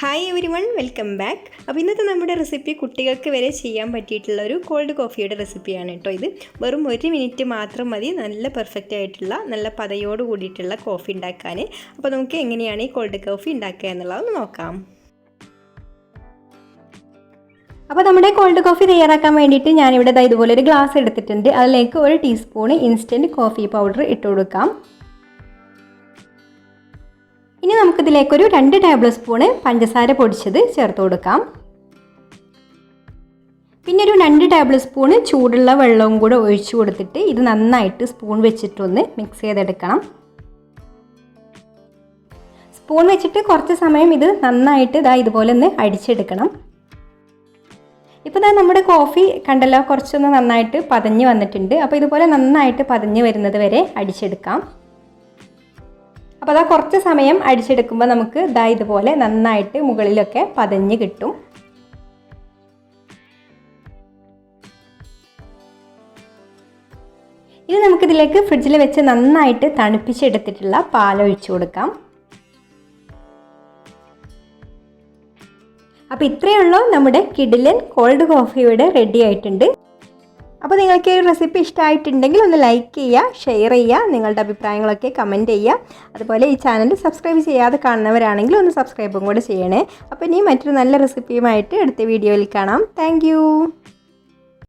Hi every one, welcome back. അപ്പോൾ ഇന്നത്തെ നമ്മുടെ റെസിപ്പി കുട്ടികൾക്ക് വരെ ചെയ്യാൻ പറ്റിയിട്ടുള്ള ഒരു കോൾഡ് കോഫിയുടെ റെസിപ്പിയാണ് കേട്ടോ. ഇത് വെറും 1 മിനിറ്റ് മാത്രം മതി നല്ല പെർഫെക്റ്റ് ആയിട്ടുള്ള നല്ല പതയോട് കൂടിയിട്ടുള്ള കോഫി ഉണ്ടാക്കാൻ. അപ്പോൾ നമുക്ക് എങ്ങനെയാണ് ഈ കോൾഡ് കോഫി ഉണ്ടാക്കുക എന്നുള്ളത് നോക്കാം. അപ്പോൾ നമ്മുടെ കോൾഡ് കോഫി തയ്യാറാക്കാൻ വേണ്ടിയിട്ട് ഞാനിവിടെ ഇതുപോലെ ഒരു ഗ്ലാസ് എടുത്തിട്ടുണ്ട്. അതിലേക്ക് 1 ടീസ്പൂൺ ഇൻസ്റ്റൻറ്റ് കോഫി പൗഡർ ഇട്ട് കൊടുക്കാം. ഇനി നമുക്കിതിലേക്കൊരു 2 ടേബിൾ സ്പൂൺ പഞ്ചസാര പൊടിച്ചത് ചേർത്ത് കൊടുക്കാം. പിന്നെ ഒരു 2 ടേബിൾ സ്പൂൺ ചൂടുള്ള വെള്ളവും കൂടെ ഒഴിച്ചു കൊടുത്തിട്ട് ഇത് നന്നായിട്ട് സ്പൂൺ വെച്ചിട്ടൊന്ന് മിക്സ് ചെയ്തെടുക്കണം. സ്പൂൺ വെച്ചിട്ട് കുറച്ച് സമയം ഇത് നന്നായിട്ട് ഇതുപോലെ ഒന്ന് അടിച്ചെടുക്കണം. ഇപ്പോൾ നമ്മുടെ കോഫി കണ്ടല്ലോ, കുറച്ചൊന്ന് നന്നായിട്ട് പതഞ്ഞ് വന്നിട്ടുണ്ട്. അപ്പോൾ ഇതുപോലെ നന്നായിട്ട് പതഞ്ഞ് വരുന്നത് വരെ അടിച്ചെടുക്കാം. അപ്പോൾ കുറച്ച് സമയം അടിച്ചെടുക്കുമ്പോൾ നമുക്ക് ഇതുപോലെ നന്നായിട്ട് മുകളിലൊക്കെ പതഞ്ഞ് കിട്ടും. ഇനി നമുക്കിതിലേക്ക് ഫ്രിഡ്ജിൽ വെച്ച് നന്നായിട്ട് തണുപ്പിച്ചെടുത്തിട്ടുള്ള പാലൊഴിച്ചു കൊടുക്കാം. അപ്പോൾ ഇത്രയേ ഉള്ളൂ, നമ്മുടെ കിടിലൻ കോൾഡ് കോഫി ഇവിടെ റെഡി ആയിട്ടുണ്ട്. അപ്പോൾ നിങ്ങൾക്ക് ഈ റെസിപ്പി ഇഷ്ടമായിട്ടുണ്ടെങ്കിൽ ഒന്ന് ലൈക്ക് ചെയ്യുക, ഷെയർ ചെയ്യുക, നിങ്ങളുടെ അഭിപ്രായങ്ങളൊക്കെ കമൻറ്റ് ചെയ്യുക. അതുപോലെ ഈ ചാനൽ സബ്സ്ക്രൈബ് ചെയ്യാതെ കാണുന്നവരാണെങ്കിൽ ഒന്ന് സബ്സ്ക്രൈബും കൂടെ ചെയ്യണേ. അപ്പോൾ ഇനി മറ്റൊരു നല്ല റെസിപ്പിയുമായിട്ട് അടുത്ത വീഡിയോയിൽ കാണാം. താങ്ക്